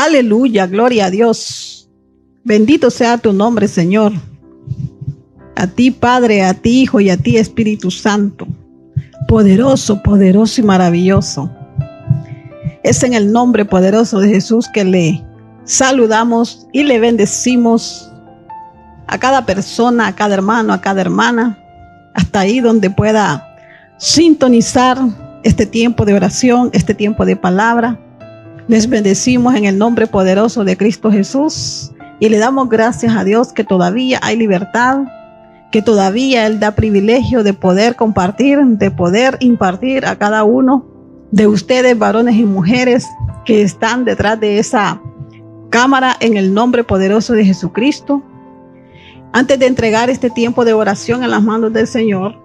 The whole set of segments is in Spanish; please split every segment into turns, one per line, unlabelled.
Aleluya, gloria a Dios. Bendito sea tu nombre, Señor. A ti, Padre, a ti, Hijo y a ti, Espíritu Santo. Poderoso, poderoso y maravilloso. Es en el nombre poderoso de Jesús que le saludamos y le bendecimos a cada persona, a cada hermano, a cada hermana, hasta ahí donde pueda sintonizar este tiempo de oración, este tiempo de palabra. Les bendecimos en el nombre poderoso de Cristo Jesús y le damos gracias a Dios que todavía hay libertad, que todavía Él da privilegio de poder compartir, de poder impartir a cada uno de ustedes, varones y mujeres que están detrás de esa cámara, en el nombre poderoso de Jesucristo. Antes de entregar este tiempo de oración en las manos del Señor,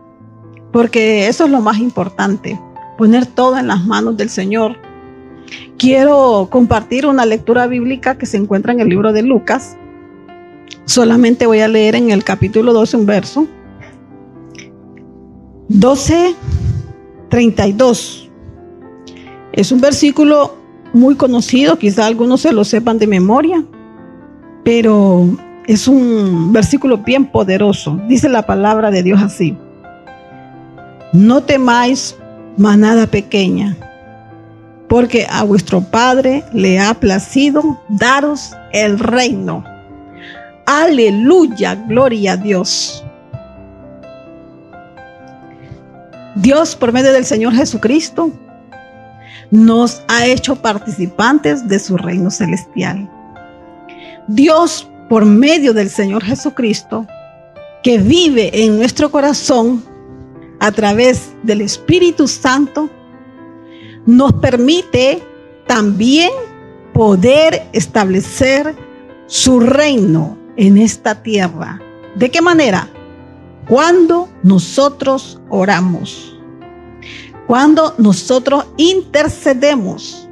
porque eso es lo más importante, poner todo en las manos del Señor, quiero compartir una lectura bíblica que se encuentra en el libro de Lucas. Solamente voy a leer en el capítulo 12 un verso. 12:32. Es un versículo muy conocido, quizá algunos se lo sepan de memoria, pero es un versículo bien poderoso. Dice la palabra de Dios así: no temáis, manada pequeña, porque a vuestro Padre le ha placido daros el reino. Aleluya, gloria a Dios. Dios, por medio del Señor Jesucristo, nos ha hecho participantes de su reino celestial. Dios, por medio del Señor Jesucristo, que vive en nuestro corazón a través del Espíritu Santo, nos permite también poder establecer su reino en esta tierra. ¿De qué manera? Cuando nosotros oramos, cuando nosotros intercedemos,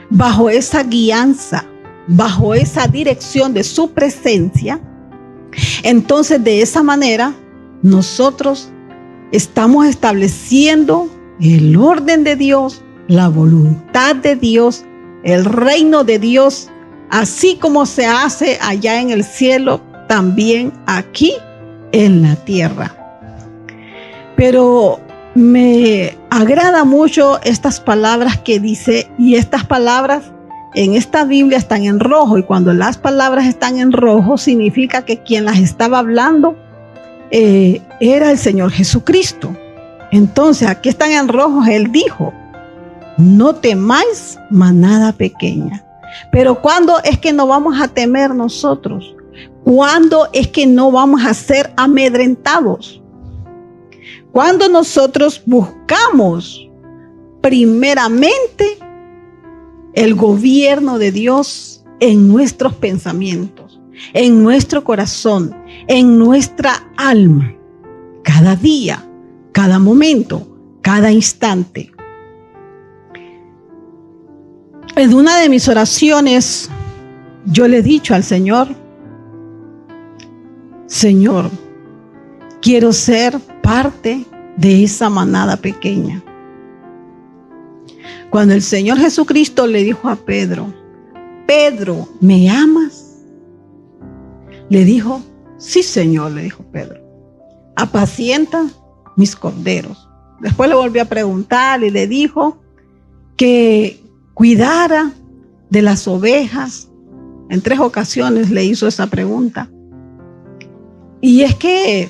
bajo esa guianza, bajo esa dirección de su presencia, entonces de esa manera nosotros estamos estableciendo el orden de Dios, la voluntad de Dios, el reino de Dios, así como se hace allá en el cielo, también aquí en la tierra. Pero me agrada mucho estas palabras que dice, y estas palabras en esta Biblia están en rojo, y cuando las palabras están en rojo significa que quien las estaba hablando era el Señor Jesucristo. Entonces aquí están en rojo. Él dijo: no temáis, manada pequeña. Pero ¿cuándo es que no vamos a temer nosotros? ¿Cuándo es que no vamos a ser amedrentados? Cuando nosotros buscamos primeramente el gobierno de Dios en nuestros pensamientos, en nuestro corazón, en nuestra alma, cada día, cada momento, cada instante. En una de mis oraciones, yo le he dicho al Señor: Señor, quiero ser parte de esa manada pequeña. Cuando el Señor Jesucristo le dijo a Pedro: Pedro, ¿me amas? Le dijo: sí, Señor, le dijo Pedro, apacienta mis corderos. Después le volvió a preguntar y le dijo que cuidara de las ovejas. En 3 ocasiones le hizo esa pregunta. Y es que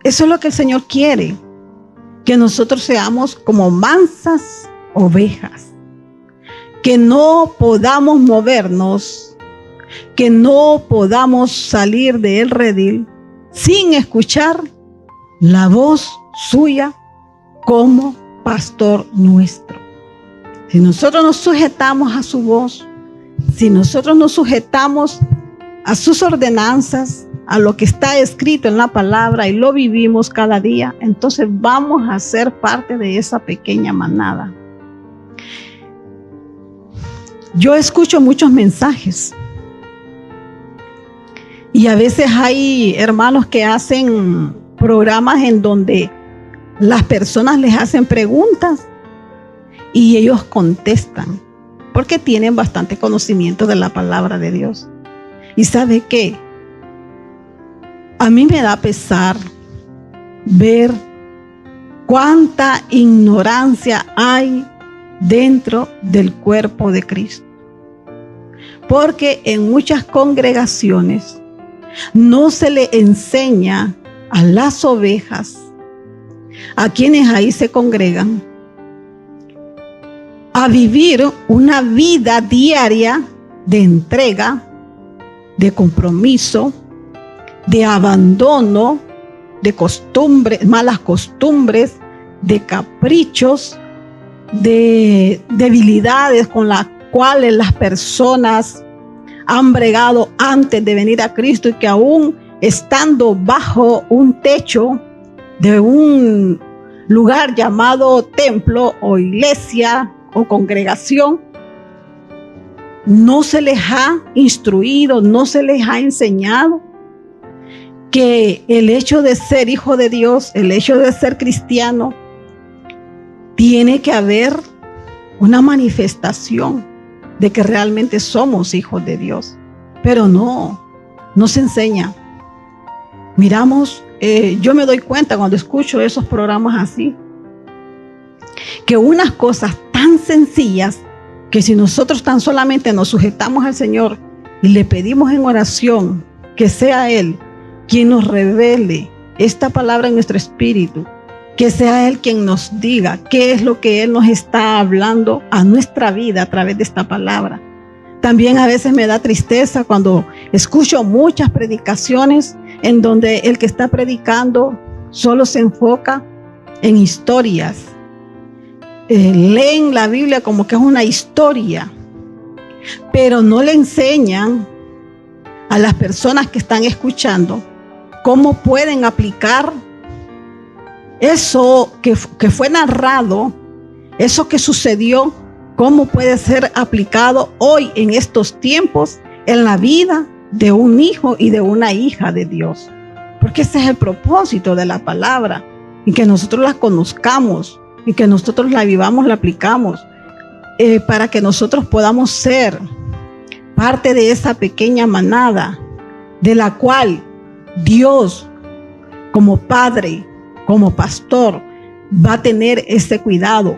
eso es lo que el Señor quiere, que nosotros seamos como mansas ovejas, que no podamos movernos, que no podamos salir del redil sin escuchar la voz suya como pastor nuestro. Si nosotros nos sujetamos a su voz, si nosotros nos sujetamos a sus ordenanzas, a lo que está escrito en la palabra y lo vivimos cada día, entonces vamos a ser parte de esa pequeña manada. Yo escucho muchos mensajes y a veces hay hermanos que hacen programas en donde las personas les hacen preguntas y ellos contestan. porque tienen bastante conocimiento de la palabra de Dios. ¿Y sabe qué? A mí me da pesar ver cuánta ignorancia hay dentro del cuerpo de Cristo. Porque en muchas congregaciones no se le enseña a las ovejas, a quienes ahí se congregan, a vivir una vida diaria de entrega, de compromiso, de abandono, de costumbres, malas costumbres, de caprichos, de debilidades con las cuales las personas han bregado antes de venir a Cristo, y que aún estando bajo un techo de un lugar llamado templo o iglesia o congregación, no se les ha instruido, no se les ha enseñado que el hecho de ser hijo de Dios, el hecho de ser cristiano, tiene que haber una manifestación de que realmente somos hijos de Dios. Pero no se enseña. Miramos, yo me doy cuenta cuando escucho esos programas así, que unas cosas tan sencillas, que si nosotros tan solamente nos sujetamos al Señor y le pedimos en oración que sea Él quien nos revele esta palabra en nuestro espíritu, que sea Él quien nos diga qué es lo que Él nos está hablando a nuestra vida a través de esta palabra. También a veces me da tristeza cuando escucho muchas predicaciones en donde el que está predicando solo se enfoca en historias. Leen la Biblia como que es una historia, pero no le enseñan a las personas que están escuchando cómo pueden aplicar eso que fue narrado, eso que sucedió, cómo puede ser aplicado hoy en estos tiempos en la vida de un hijo y de una hija de Dios. Porque ese es el propósito de la palabra, y que nosotros la conozcamos y que nosotros la vivamos, la aplicamos, para que nosotros podamos ser parte de esa pequeña manada de la cual Dios, como Padre, como pastor, va a tener ese cuidado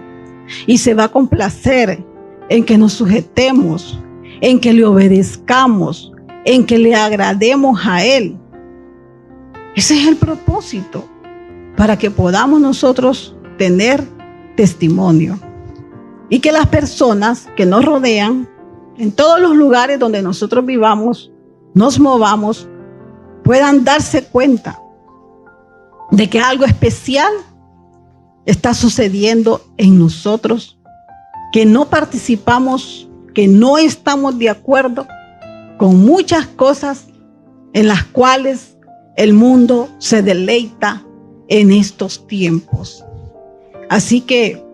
y se va a complacer en que nos sujetemos, en que le obedezcamos, en que le agrademos a Él. Ese es el propósito, para que podamos nosotros tener testimonio y que las personas que nos rodean, en todos los lugares donde nosotros vivamos, nos movamos, puedan darse cuenta de que algo especial está sucediendo en nosotros, que no participamos, que no estamos de acuerdo con muchas cosas en las cuales el mundo se deleita en estos tiempos. Así que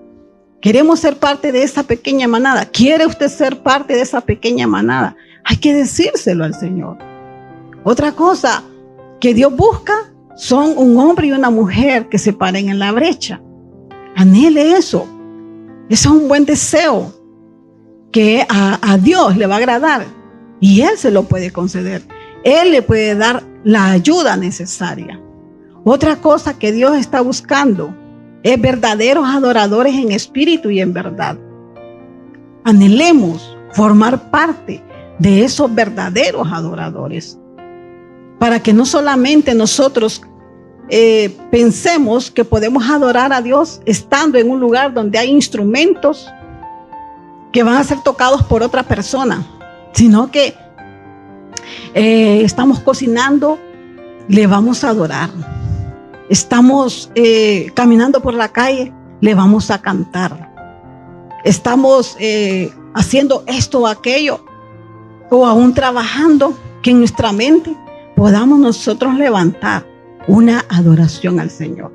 queremos ser parte de esa pequeña manada. ¿Quiere usted ser parte de esa pequeña manada? Hay que decírselo al Señor. Otra cosa que Dios busca son un hombre y una mujer que se paren en la brecha. Anhele eso. Ese es un buen deseo que a Dios le va a agradar, y Él se lo puede conceder. Él le puede dar la ayuda necesaria. Otra cosa que Dios está buscando es verdaderos adoradores en espíritu y en verdad. Anhelemos formar parte de esos verdaderos adoradores, para que no solamente nosotros pensemos que podemos adorar a Dios estando en un lugar donde hay instrumentos que van a ser tocados por otra persona, sino que estamos cocinando, le vamos a adorar. Estamos caminando por la calle, le vamos a cantar. Estamos haciendo esto o aquello, o aún trabajando, que en nuestra mente podamos nosotros levantar una adoración al Señor.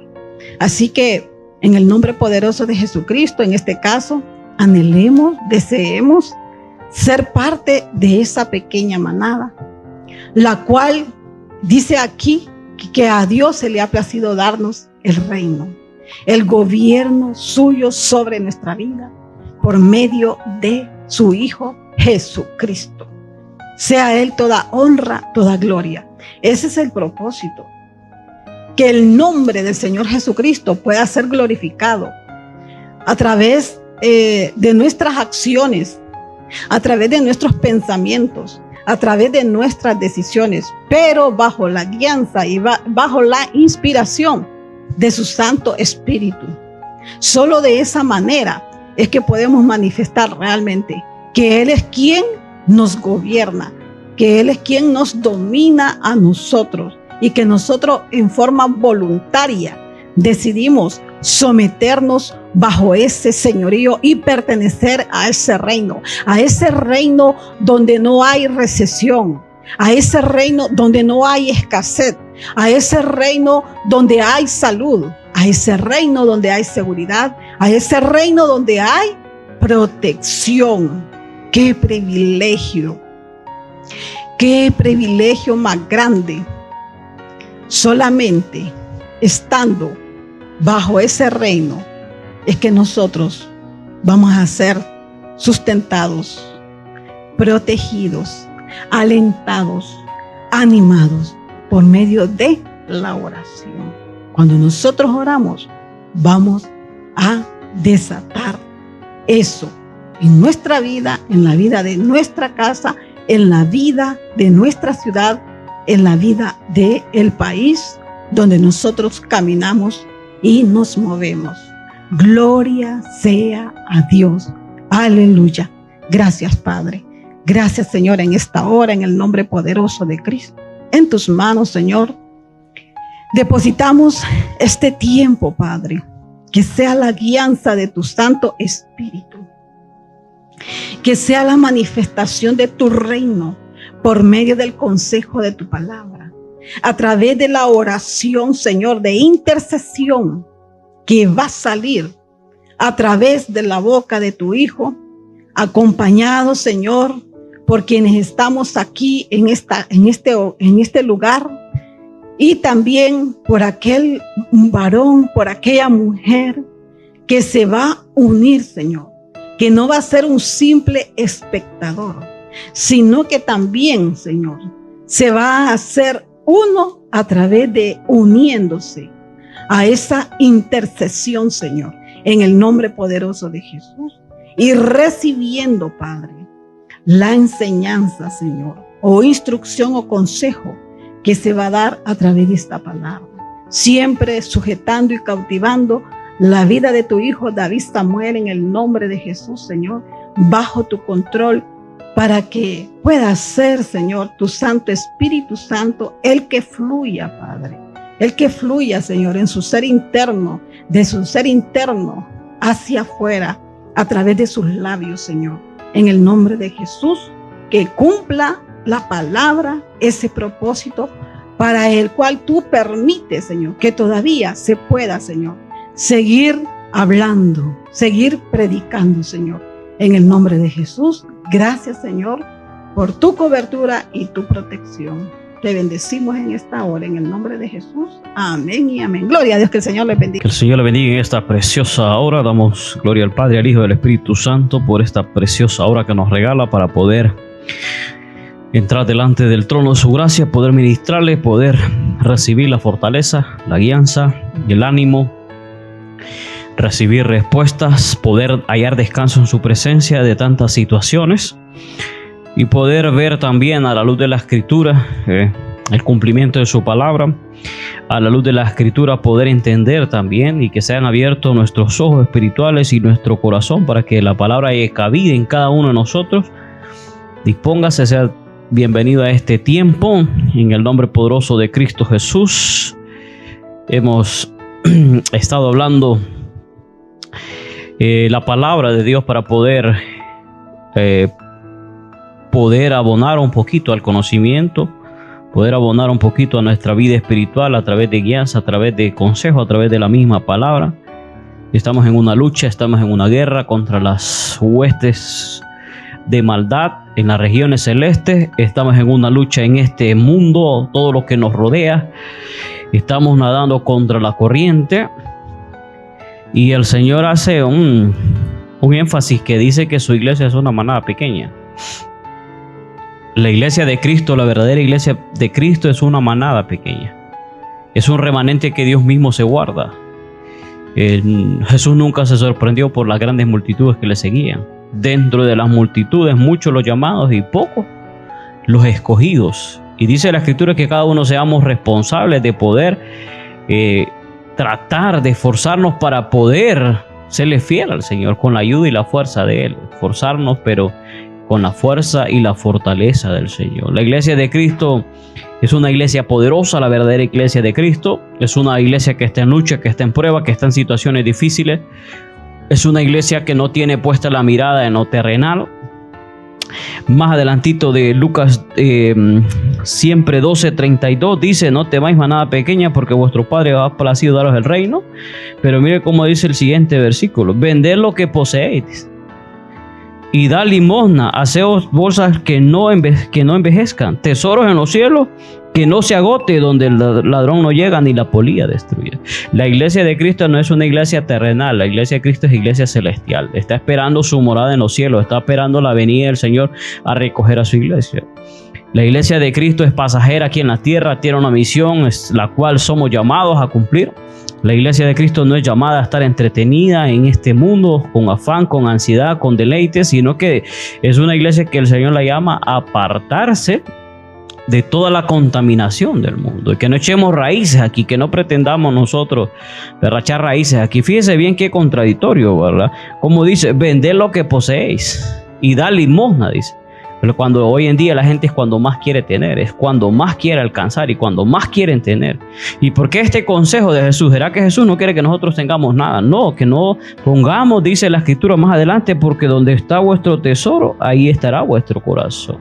Así que en el nombre poderoso de Jesucristo, en este caso, anhelemos, deseemos ser parte de esa pequeña manada, la cual dice aquí que a Dios se le ha placido darnos el reino, el gobierno suyo sobre nuestra vida por medio de su Hijo Jesucristo. Sea a Él toda honra, toda gloria. Ese es el propósito. Que el nombre del Señor Jesucristo pueda ser glorificado a través de nuestras acciones, a través de nuestros pensamientos, a través de nuestras decisiones, pero bajo la guianza y bajo la inspiración de su Santo Espíritu. Solo de esa manera es que podemos manifestar realmente que Él es quien nos gobierna, que Él es quien nos domina a nosotros y que nosotros en forma voluntaria decidimos someternos bajo ese señorío y pertenecer a ese reino donde no hay recesión, a ese reino donde no hay escasez, a ese reino donde hay salud, a ese reino donde hay seguridad, a ese reino donde hay protección. ¡Qué privilegio! ¡Qué privilegio más grande! Solamente estando bajo ese reino es que nosotros vamos a ser sustentados, protegidos, alentados, animados por medio de la oración. Cuando nosotros oramos, vamos a desatar eso en nuestra vida, en la vida de nuestra casa, en la vida de nuestra ciudad, en la vida del país donde nosotros caminamos y nos movemos. Gloria sea a Dios. Aleluya. Gracias, Padre. Gracias, Señor, en esta hora, en el nombre poderoso de Cristo. En tus manos, Señor, depositamos este tiempo, Padre. Que sea la guianza de tu Santo Espíritu. Que sea la manifestación de tu reino por medio del consejo de tu palabra. A través de la oración, Señor, de intercesión que va a salir a través de la boca de tu Hijo, acompañado, Señor, por quienes estamos aquí en este lugar, y también por aquel varón, por aquella mujer que se va a unir, Señor, que no va a ser un simple espectador, sino que también, Señor, se va a hacer uno a través de uniéndose a esa intercesión, Señor, en el nombre poderoso de Jesús, y recibiendo, Padre, la enseñanza, Señor, o instrucción o consejo que se va a dar a través de esta palabra, siempre sujetando y cautivando la vida de tu Hijo David Samuel en el nombre de Jesús, Señor, bajo tu control, para que pueda ser, Señor, tu Santo Espíritu Santo, el que fluya, Padre, el que fluya, Señor, en su ser interno, de su ser interno hacia afuera, a través de sus labios, Señor, en el nombre de Jesús, que cumpla la palabra, ese propósito para el cual tú permites, Señor, que todavía se pueda, Señor, seguir hablando, seguir predicando, Señor, en el nombre de Jesús. Gracias, Señor, por tu cobertura y tu protección. Te bendecimos en esta hora, en el nombre de Jesús. Amén y amén. Gloria a Dios, que el Señor les bendiga.
Que el Señor le bendiga en esta preciosa hora. Damos gloria al Padre, al Hijo y al Espíritu Santo por esta preciosa hora que nos regala para poder entrar delante del trono de su gracia, poder ministrarle, poder recibir la fortaleza, la guianza y el ánimo, recibir respuestas, poder hallar descanso en su presencia de tantas situaciones y poder ver también a la luz de la Escritura el cumplimiento de su palabra, a la luz de la Escritura poder entender también y que sean abiertos nuestros ojos espirituales y nuestro corazón para que la palabra haya cabida en cada uno de nosotros. Dispóngase, sea bienvenido a este tiempo en el nombre poderoso de Cristo Jesús. Hemos estado hablando la palabra de Dios para poder abonar un poquito al conocimiento, poder abonar un poquito a nuestra vida espiritual a través de guías, a través de consejos, a través de la misma palabra. Estamos en una lucha, estamos en una guerra contra las huestes de maldad en las regiones celestes. Estamos en una lucha en este mundo, todo lo que nos rodea. Estamos nadando contra la corriente y el Señor hace un énfasis que dice que su iglesia es una manada pequeña. La iglesia de Cristo, la verdadera iglesia de Cristo, es una manada pequeña. Es un remanente que Dios mismo se guarda. Jesús nunca se sorprendió por las grandes multitudes que le seguían. Dentro de las multitudes, muchos los llamados y pocos los escogidos. Y dice la Escritura que cada uno seamos responsables de poder tratar de esforzarnos para poder serle fiel al Señor con la ayuda y la fuerza de Él. Esforzarnos, pero con la fuerza y la fortaleza del Señor. La iglesia de Cristo es una iglesia poderosa, la verdadera iglesia de Cristo. Es una iglesia que está en lucha, que está en prueba, que está en situaciones difíciles. Es una iglesia que no tiene puesta la mirada en lo terrenal. Más adelantito de Lucas siempre 12:32 dice: no temáis manada pequeña, porque vuestro Padre ha placido daros el reino. Pero mire cómo dice el siguiente versículo: vended lo que poseéis y da limosna, haceos bolsas que no envejezcan, tesoros en los cielos que no se agote, donde el ladrón no llega ni la polilla destruye. La iglesia de Cristo no es una iglesia terrenal, la iglesia de Cristo es iglesia celestial. Está esperando su morada en los cielos, está esperando la venida del Señor a recoger a su iglesia. La iglesia de Cristo es pasajera aquí en la tierra, tiene una misión, la cual somos llamados a cumplir. La iglesia de Cristo no es llamada a estar entretenida en este mundo con afán, con ansiedad, con deleites, sino que es una iglesia que el Señor la llama a apartarse de toda la contaminación del mundo, y que no echemos raíces aquí, que no pretendamos nosotros echar raíces aquí. Fíjese bien qué contradictorio, ¿verdad? Como dice: vended lo que poseéis y da limosna, dice. Pero cuando hoy en día la gente es cuando más quiere tener, es cuando más quiere alcanzar y cuando más quieren tener. ¿Y por qué este consejo de Jesús? ¿Será que Jesús no quiere que nosotros tengamos nada? No, que no pongamos, dice la Escritura más adelante, porque donde está vuestro tesoro, ahí estará vuestro corazón.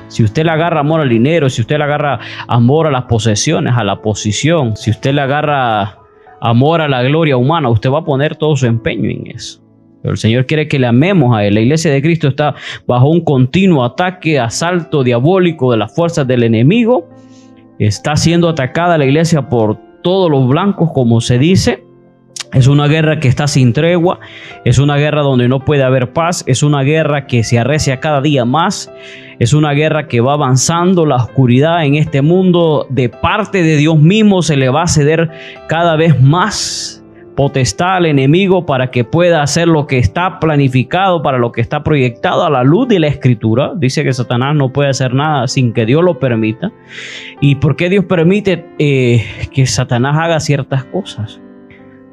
Si usted le agarra amor al dinero, si usted le agarra amor a las posesiones, a la posición, si usted le agarra amor a la gloria humana, usted va a poner todo su empeño en eso. Pero el Señor quiere que le amemos a Él. La iglesia de Cristo está bajo un continuo ataque, asalto diabólico de las fuerzas del enemigo. Está siendo atacada la iglesia por todos los blancos, como se dice. Es una guerra que está sin tregua, es una guerra donde no puede haber paz, es una guerra que se arrecia cada día más, es una guerra que va avanzando. La oscuridad en este mundo de parte de Dios mismo se le va a ceder cada vez más potestad al enemigo para que pueda hacer lo que está planificado, para lo que está proyectado a la luz de la Escritura. Dice que Satanás no puede hacer nada sin que Dios lo permita. ¿Y por qué Dios permite que Satanás haga ciertas cosas?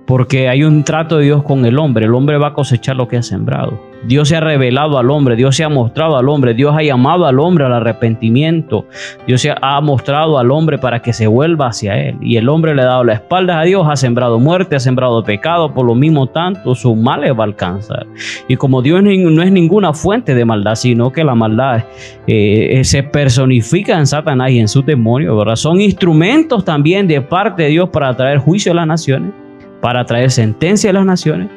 Porque hay un trato de Dios con el hombre va a cosechar lo que ha sembrado. Dios se ha revelado al hombre, Dios se ha mostrado al hombre, Dios ha llamado al hombre al arrepentimiento, Dios se ha mostrado al hombre para que se vuelva hacia Él. Y el hombre le ha dado la espalda a Dios, ha sembrado muerte, ha sembrado pecado, por lo mismo tanto su mal le va a alcanzar. Y como Dios no es ninguna fuente de maldad, sino que la maldad se personifica en Satanás y en sus demonios, ¿verdad? Son instrumentos también de parte de Dios para traer juicio a las naciones, para traer sentencia a las naciones,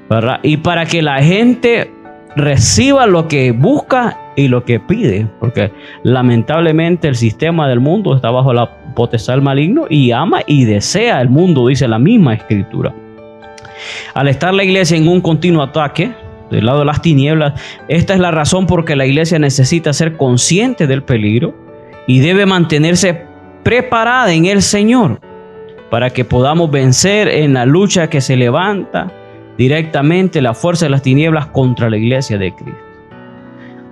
¿verdad? Y para que la gente reciba lo que busca y lo que pide, porque lamentablemente el sistema del mundo está bajo la potestad del maligno y ama y desea el mundo, dice la misma Escritura. Al estar la iglesia en un continuo ataque del lado de las tinieblas, esta es la razón por que la iglesia necesita ser consciente del peligro y debe mantenerse preparada en el Señor, para que podamos vencer en la lucha que se levanta directamente la fuerza de las tinieblas contra la iglesia de Cristo.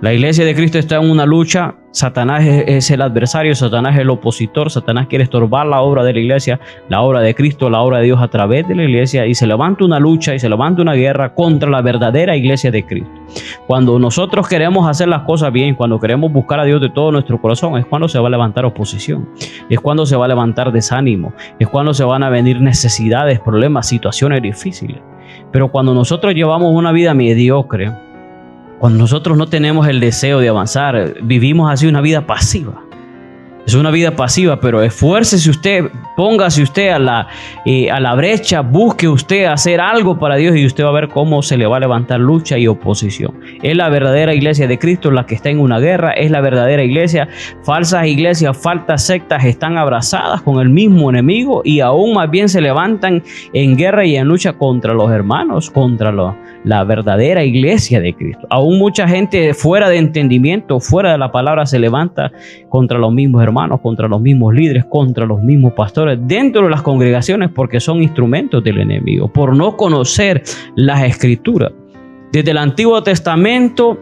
La iglesia de Cristo está en una lucha. Satanás es el adversario, Satanás es el opositor, Satanás quiere estorbar la obra de la iglesia, la obra de Cristo, la obra de Dios a través de la iglesia, y se levanta una lucha y se levanta una guerra contra la verdadera iglesia de Cristo. Cuando nosotros queremos hacer las cosas bien, cuando queremos buscar a Dios de todo nuestro corazón, es cuando se va a levantar oposición, es cuando se va a levantar desánimo, es cuando se van a venir necesidades, problemas, situaciones difíciles. Pero cuando nosotros llevamos una vida mediocre, cuando nosotros no tenemos el deseo de avanzar, vivimos así una vida pasiva. Es una vida pasiva, pero esfuércese usted, póngase usted a la brecha, busque usted hacer algo para Dios y usted va a ver cómo se le va a levantar lucha y oposición. Es la verdadera iglesia de Cristo la que está en una guerra, es la verdadera iglesia. Falsas iglesias, falsas sectas están abrazadas con el mismo enemigo y aún más bien se levantan en guerra y en lucha contra los hermanos, contra la verdadera iglesia de Cristo. Aún mucha gente fuera de entendimiento, fuera de la palabra, se levanta contra los mismos hermanos, contra los mismos líderes, contra los mismos pastores dentro de las congregaciones, porque son instrumentos del enemigo, por no conocer las escrituras. Desde el Antiguo Testamento,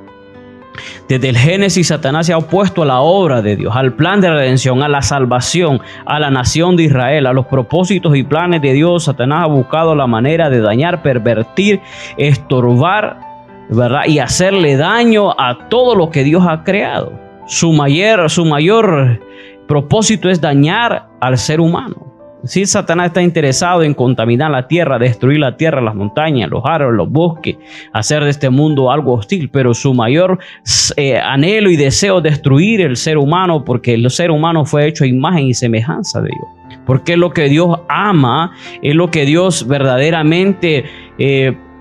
desde el Génesis, Satanás se ha opuesto a la obra de Dios, al plan de redención, a la salvación, a la nación de Israel, a los propósitos y planes de Dios. Satanás ha buscado la manera de dañar, pervertir, estorbar, ¿verdad? Y hacerle daño a todo lo que Dios ha creado. Su mayor propósito es dañar al ser humano. Sí, Satanás está interesado en contaminar la tierra, destruir la tierra, las montañas, los árboles, los bosques, hacer de este mundo algo hostil, pero su mayor anhelo y deseo es destruir el ser humano, porque el ser humano fue hecho a imagen y semejanza de Dios. Porque es lo que Dios ama, es lo que Dios verdaderamente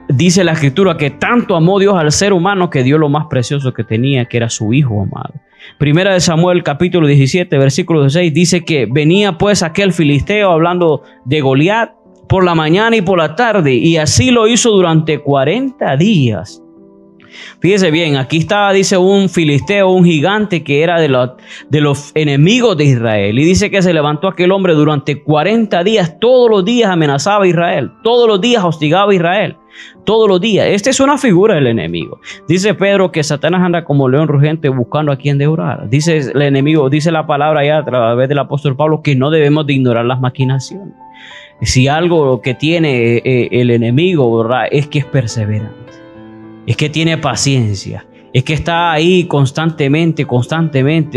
dice la Escritura, que tanto amó Dios al ser humano que dio lo más precioso que tenía, que era su Hijo amado. Primera de Samuel, capítulo 17, versículo 16, dice que venía pues aquel filisteo, hablando de Goliat, por la mañana y por la tarde, y así lo hizo durante 40 días. Fíjese bien, aquí estaba, dice, un filisteo, un gigante que era de los enemigos de Israel. Y dice que se levantó aquel hombre durante 40 días, todos los días amenazaba a Israel, todos los días hostigaba a Israel, todos los días. Esta es una figura del enemigo. Dice Pedro que Satanás anda como león rugiente buscando a quien devorar. Dice el enemigo, dice la palabra ya a través del apóstol Pablo, que no debemos de ignorar las maquinaciones. Si algo que tiene el enemigo, ¿verdad?, es que es perseverante. Es que tiene paciencia, es que está ahí constantemente,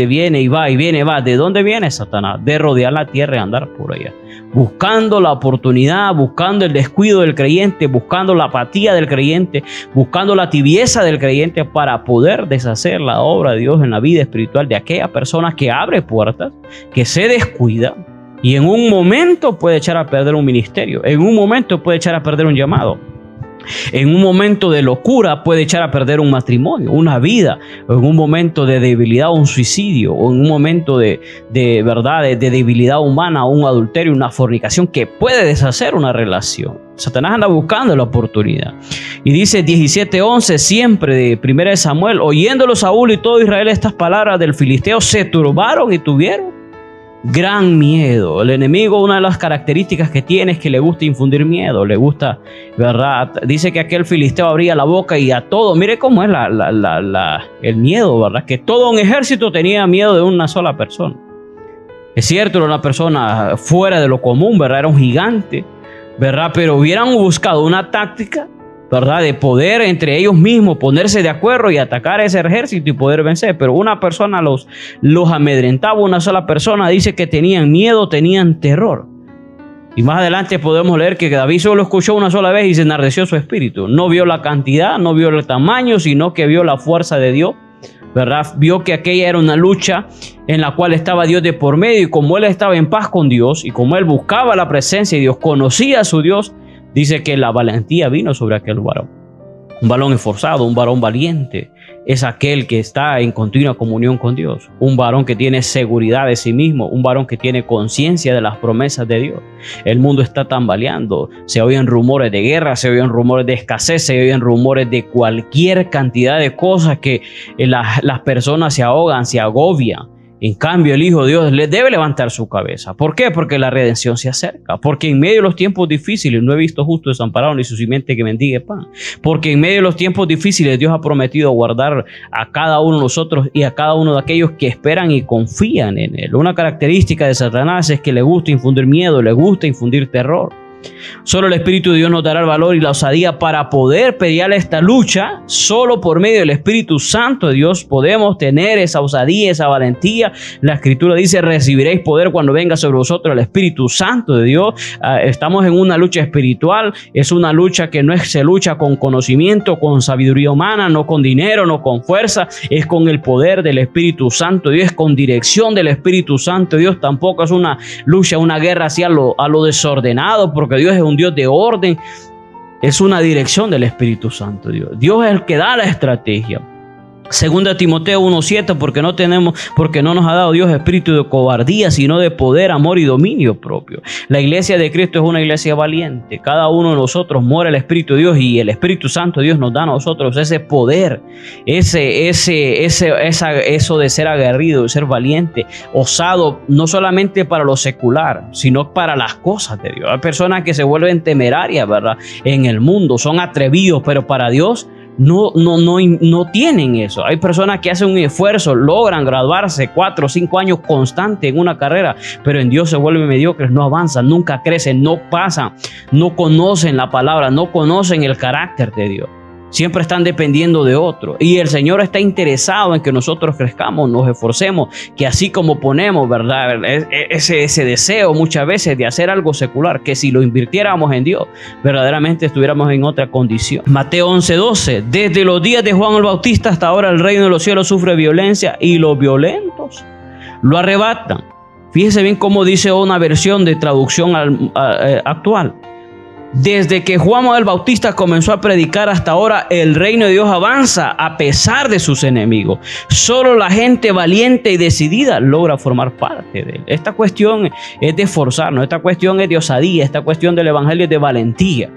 viene y va, y viene y va. ¿De dónde viene Satanás? De rodear la tierra y andar por allá, buscando la oportunidad, buscando el descuido del creyente, buscando la apatía del creyente, buscando la tibieza del creyente para poder deshacer la obra de Dios en la vida espiritual de aquella persona que abre puertas, que se descuida y en un momento puede echar a perder un ministerio, en un momento puede echar a perder un llamado. En un momento de locura puede echar a perder un matrimonio, una vida, o en un momento de debilidad, un suicidio, o en un momento de debilidad humana, un adulterio, una fornicación que puede deshacer una relación. Satanás anda buscando la oportunidad. Y dice 17:11, siempre de 1 Samuel, oyéndolo Saúl y todo Israel estas palabras del filisteo, se turbaron y tuvieron gran miedo. El enemigo, una de las características que tiene es que le gusta infundir miedo, le gusta, ¿verdad? Dice que aquel filisteo abría la boca y a todo, mire cómo es el miedo, ¿verdad? Que todo un ejército tenía miedo de una sola persona. Es cierto, era una persona fuera de lo común, ¿verdad? Era un gigante, ¿verdad? Pero hubieran buscado una táctica, ¿verdad?, de poder entre ellos mismos ponerse de acuerdo y atacar a ese ejército y poder vencer. Pero una persona los amedrentaba, una sola persona. Dice que tenían miedo, tenían terror. Y más adelante podemos leer que David solo escuchó una sola vez y se enardeció su espíritu. No vio la cantidad, no vio el tamaño, sino que vio la fuerza de Dios, ¿verdad? Vio que aquella era una lucha en la cual estaba Dios de por medio, y como él estaba en paz con Dios y como él buscaba la presencia de Dios, conocía a su Dios, dice que la valentía vino sobre aquel varón. Un varón esforzado, un varón valiente, es aquel que está en continua comunión con Dios. Un varón que tiene seguridad de sí mismo, un varón que tiene conciencia de las promesas de Dios. El mundo está tambaleando, se oyen rumores de guerra, se oyen rumores de escasez, se oyen rumores de cualquier cantidad de cosas que las personas se ahogan, se agobian. En cambio, el Hijo de Dios le debe levantar su cabeza. ¿Por qué? Porque la redención se acerca. Porque en medio de los tiempos difíciles no he visto justo desamparado ni su simiente que mendigue pan. Porque en medio de los tiempos difíciles Dios ha prometido guardar a cada uno de nosotros y a cada uno de aquellos que esperan y confían en Él. Una característica de Satanás es que le gusta infundir miedo, le gusta infundir terror. Solo el Espíritu de Dios nos dará el valor y la osadía para poder pelear esta lucha. Solo por medio del Espíritu Santo de Dios podemos tener esa osadía, esa valentía. La Escritura dice: recibiréis poder cuando venga sobre vosotros el Espíritu Santo de Dios. Estamos en una lucha espiritual. Es una lucha que no se lucha con conocimiento, con sabiduría humana, no con dinero, no con fuerza. Es con el poder del Espíritu Santo de Dios, con dirección del Espíritu Santo de Dios. Tampoco es una lucha, una guerra hacia lo desordenado, porque Dios es un Dios de orden. Es una dirección del Espíritu Santo de Dios. Dios es el que da la estrategia. Segunda Timoteo 1:7, porque no nos ha dado Dios espíritu de cobardía, sino de poder, amor y dominio propio. La iglesia de Cristo es una iglesia valiente. Cada uno de nosotros muere el Espíritu de Dios, y el Espíritu Santo de Dios nos da a nosotros ese poder, eso de ser aguerrido, de ser valiente, osado, no solamente para lo secular, sino para las cosas de Dios. Hay personas que se vuelven temerarias, ¿verdad? En el mundo, son atrevidos, pero para Dios no tienen eso. Hay personas que hacen un esfuerzo, logran graduarse 4 o 5 años constante en una carrera, pero en Dios se vuelven mediocres, no avanzan, nunca crecen, no pasan, no conocen la palabra, no conocen el carácter de Dios. Siempre están dependiendo de otro. Y el Señor está interesado en que nosotros crezcamos, nos esforcemos, que así como ponemos, ¿verdad?, ese deseo muchas veces de hacer algo secular, que si lo invirtiéramos en Dios, verdaderamente estuviéramos en otra condición. Mateo 11:12. Desde los días de Juan el Bautista hasta ahora el reino de los cielos sufre violencia y los violentos lo arrebatan. Fíjese bien cómo dice una versión de traducción actual. Desde que Juan el Bautista comenzó a predicar hasta ahora, el reino de Dios avanza a pesar de sus enemigos. Solo la gente valiente y decidida logra formar parte de él. Esta cuestión es de esforzarnos, esta cuestión es de osadía, esta cuestión del evangelio es de valentía.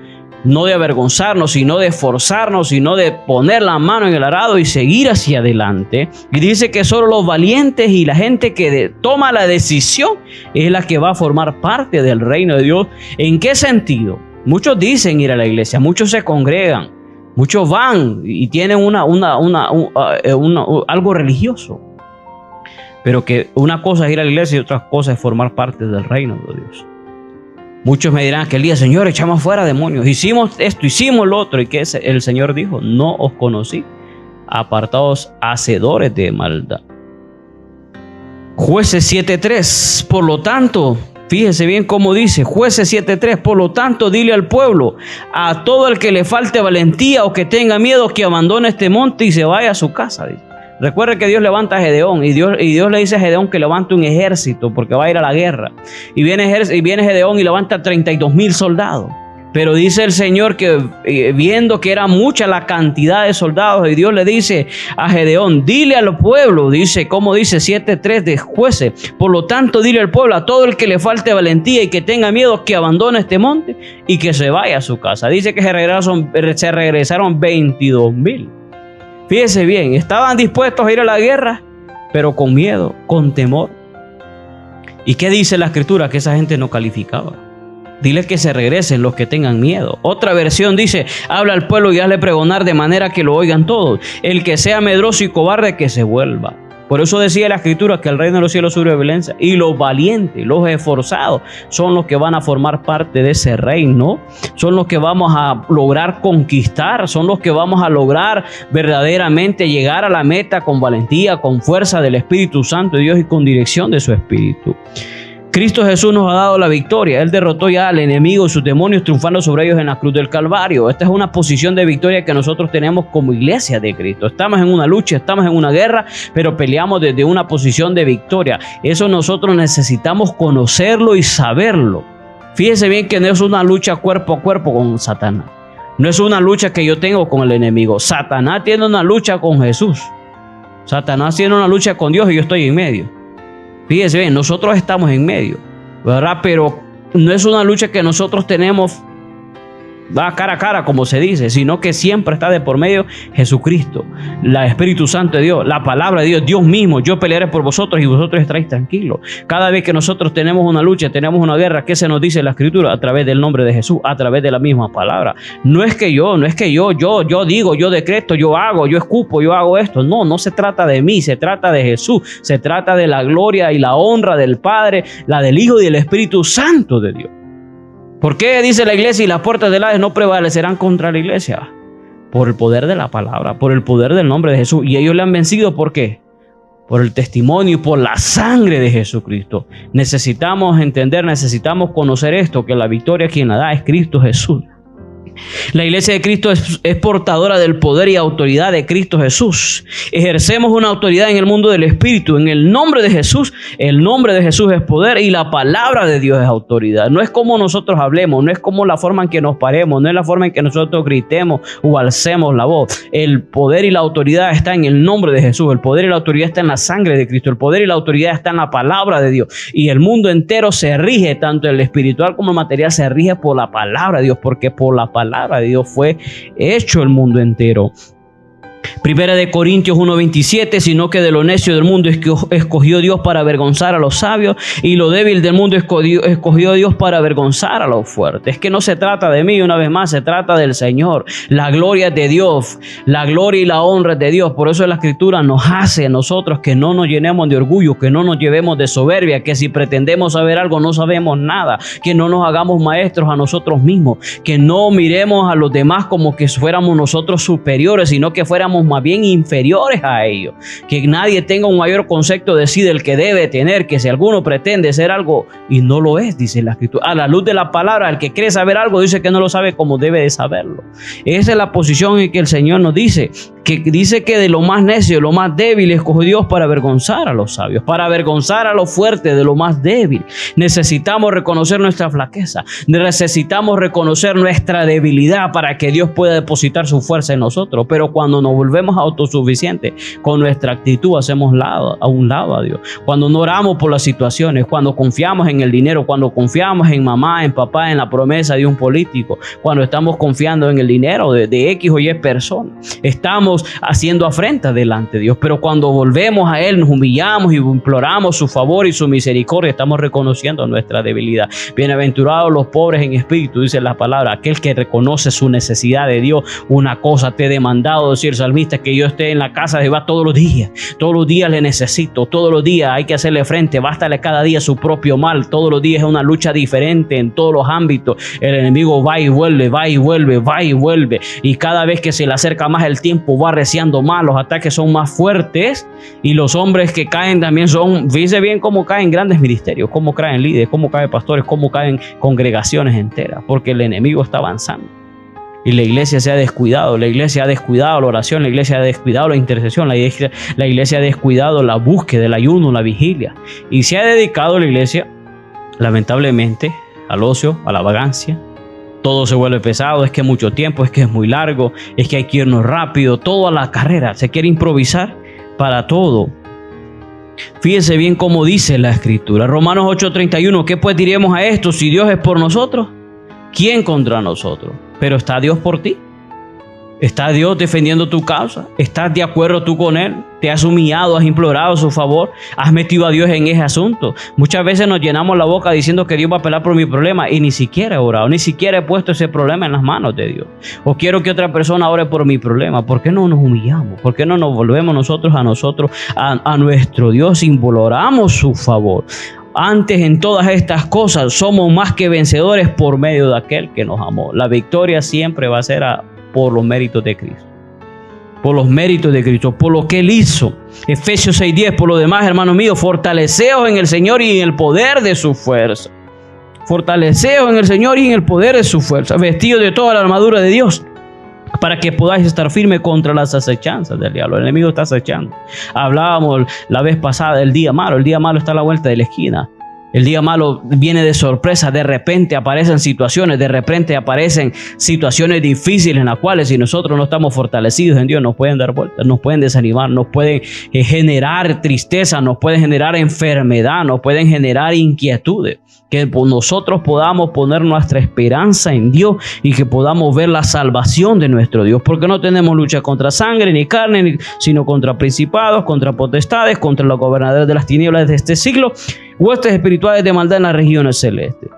No de avergonzarnos, sino de esforzarnos, sino de poner la mano en el arado y seguir hacia adelante. Y dice que solo los valientes y la gente que toma la decisión es la que va a formar parte del reino de Dios. ¿En qué sentido? Muchos dicen ir a la iglesia, muchos se congregan, muchos van y tienen algo religioso. Pero que una cosa es ir a la iglesia y otra cosa es formar parte del reino de Dios. Muchos me dirán que el día: Señor, echamos fuera demonios, hicimos esto, hicimos lo otro. Y que el Señor dijo: no os conocí, apartados hacedores de maldad. Jueces 7:3. Por lo tanto, fíjese bien cómo dice Jueces 7:3. Por lo tanto, dile al pueblo: a todo el que le falte valentía o que tenga miedo, que abandone este monte y se vaya a su casa. Dice. Recuerde que Dios levanta a Gedeón y Dios le dice a Gedeón que levante un ejército porque va a ir a la guerra. Y viene Gedeón y levanta 32,000 soldados. Pero dice el Señor que viendo que era mucha la cantidad de soldados, y Dios le dice a Gedeón: dile al pueblo, dice, como dice 7:3 de Jueces, por lo tanto dile al pueblo: a todo el que le falte valentía y que tenga miedo, que abandone este monte y que se vaya a su casa. Dice que se regresaron 22,000. Fíjese bien, estaban dispuestos a ir a la guerra, pero con miedo, con temor. ¿Y qué dice la Escritura? Que esa gente no calificaba. Dile que se regresen los que tengan miedo. Otra versión dice: habla al pueblo y hazle pregonar de manera que lo oigan todos. El que sea medroso y cobarde, que se vuelva. Por eso decía la Escritura que el reino de los cielos sufre violencia, y los valientes, los esforzados, son los que van a formar parte de ese reino. Son los que vamos a lograr conquistar, son los que vamos a lograr verdaderamente llegar a la meta con valentía, con fuerza del Espíritu Santo de Dios y con dirección de su Espíritu. Cristo Jesús nos ha dado la victoria. Él derrotó ya al enemigo y sus demonios, triunfando sobre ellos en la cruz del Calvario. Esta es una posición de victoria que nosotros tenemos como iglesia de Cristo. Estamos en una lucha, estamos en una guerra, pero peleamos desde una posición de victoria. Eso nosotros necesitamos conocerlo y saberlo. Fíjese bien que no es una lucha cuerpo a cuerpo con Satanás. No es una lucha que yo tengo con el enemigo. Satanás tiene una lucha con Jesús. Satanás tiene una lucha con Dios y yo estoy en medio. Fíjese bien, nosotros estamos en medio, ¿verdad? Pero no es una lucha que nosotros tenemos cara a cara, como se dice, sino que siempre está de por medio Jesucristo, el Espíritu Santo de Dios, la palabra de Dios, Dios mismo. Yo pelearé por vosotros y vosotros estaréis tranquilos. Cada vez que nosotros tenemos una lucha, tenemos una guerra, ¿qué se nos dice en la Escritura? A través del nombre de Jesús, a través de la misma palabra. No es que yo digo, yo decreto, yo hago, yo escupo, yo hago esto. No se trata de mí, se trata de Jesús. Se trata de la gloria y la honra del Padre, la del Hijo y del Espíritu Santo de Dios. ¿Por qué dice la iglesia y las puertas del Hades no prevalecerán contra la iglesia? Por el poder de la palabra, por el poder del nombre de Jesús. Y ellos le han vencido, ¿por qué? Por el testimonio y por la sangre de Jesucristo. Necesitamos entender, necesitamos conocer esto, que la victoria quien la da es Cristo Jesús. La iglesia de Cristo es portadora del poder y autoridad de Cristo Jesús. Ejercemos una autoridad en el mundo del Espíritu. En el nombre de Jesús, el nombre de Jesús es poder y la palabra de Dios es autoridad. No es como nosotros hablemos, no es como la forma en que nos paremos, no es la forma en que nosotros gritemos o alcemos la voz. El poder y la autoridad está en el nombre de Jesús. El poder y la autoridad está en la sangre de Cristo. El poder y la autoridad está en la palabra de Dios. Y el mundo entero se rige, tanto el espiritual como el material, se rige por la palabra de Dios, porque por la palabra de Dios fue hecho el mundo entero. Primera de Corintios 1:27, sino que de lo necio del mundo escogió Dios para avergonzar a los sabios, y lo débil del mundo escogió Dios para avergonzar a los fuertes. Es que no se trata de mí, una vez más, se trata del Señor. La gloria es de Dios, la gloria y la honra es de Dios. Por eso la Escritura nos hace a nosotros que no nos llenemos de orgullo, que no nos llevemos de soberbia, que si pretendemos saber algo no sabemos nada, que no nos hagamos maestros a nosotros mismos, que no miremos a los demás como que fuéramos nosotros superiores, sino que fuéramos más bien inferiores a ellos, que nadie tenga un mayor concepto de sí del que debe tener, que si alguno pretende ser algo y no lo es, dice la Escritura, a la luz de la palabra, el que cree saber algo dice que no lo sabe como debe de saberlo. Esa es la posición en que el Señor nos dice que de lo más necio, de lo más débil escogió Dios para avergonzar a los sabios, para avergonzar a los fuertes de lo más débil. Necesitamos reconocer nuestra flaqueza, necesitamos reconocer nuestra debilidad para que Dios pueda depositar su fuerza en nosotros. Pero cuando nos volvemos autosuficientes, con nuestra actitud hacemos a un lado a Dios. Cuando no oramos por las situaciones, cuando confiamos en el dinero, cuando confiamos en mamá, en papá, en la promesa de un político, cuando estamos confiando en el dinero de X o Y persona, estamos haciendo afrenta delante de Dios. Pero cuando volvemos a Él, nos humillamos y imploramos su favor y su misericordia, estamos reconociendo nuestra debilidad. Bienaventurados los pobres en espíritu, dice la palabra, aquel que reconoce su necesidad de Dios. Una cosa te he demandado, decía el salmista, que yo esté en la casa de Jehová todos los días le necesito, todos los días hay que hacerle frente, bástale cada día su propio mal, todos los días es una lucha diferente en todos los ámbitos. El enemigo va y vuelve, va y vuelve, va y vuelve, y cada vez que se le acerca más el tiempo va arreciando más, los ataques son más fuertes, y los hombres que caen también son, fíjense bien cómo caen grandes ministerios, cómo caen líderes, cómo caen pastores, cómo caen congregaciones enteras, porque el enemigo está avanzando. Y la iglesia se ha descuidado, la iglesia ha descuidado la oración, la iglesia ha descuidado la intercesión, la iglesia ha descuidado la búsqueda, el ayuno, la vigilia. Y se ha dedicado la iglesia, lamentablemente, al ocio, a la vagancia. Todo se vuelve pesado, es que es mucho tiempo, es que es muy largo, es que hay que irnos rápido, todo a la carrera, se quiere improvisar para todo. Fíjense bien cómo dice la Escritura, Romanos 8:31, ¿qué pues diremos a esto? Si Dios es por nosotros, ¿quién contra nosotros? Pero ¿está Dios por ti? ¿Está Dios defendiendo tu causa? ¿Estás de acuerdo tú con Él? ¿Te has humillado? ¿Has implorado su favor? ¿Has metido a Dios en ese asunto? Muchas veces nos llenamos la boca diciendo que Dios va a pelear por mi problema y ni siquiera he orado, ni siquiera he puesto ese problema en las manos de Dios. O quiero que otra persona ore por mi problema. ¿Por qué no nos humillamos? ¿Por qué no nos volvemos nosotros a nuestro Dios, imploramos su favor? Antes en todas estas cosas somos más que vencedores por medio de aquel que nos amó. La victoria siempre va a ser por los méritos de Cristo. Por los méritos de Cristo, por lo que Él hizo. Efesios 6:10, por lo demás, hermanos míos, fortaleceos en el Señor y en el poder de su fuerza. Fortaleceos en el Señor y en el poder de su fuerza. Vestidos de toda la armadura de Dios, para que podáis estar firmes contra las acechanzas del diablo. El enemigo está acechando. Hablábamos la vez pasada del día malo. El día malo está a la vuelta de la esquina. El día malo viene de sorpresa, de repente aparecen situaciones, difíciles en las cuales si nosotros no estamos fortalecidos en Dios nos pueden dar vueltas, nos pueden desanimar, nos pueden generar tristeza, nos pueden generar enfermedad, nos pueden generar inquietudes. Que nosotros podamos poner nuestra esperanza en Dios y que podamos ver la salvación de nuestro Dios, porque no tenemos lucha contra sangre ni carne, sino contra principados, contra potestades, contra los gobernadores de las tinieblas de este siglo, huestes espirituales de maldad en las regiones celestes.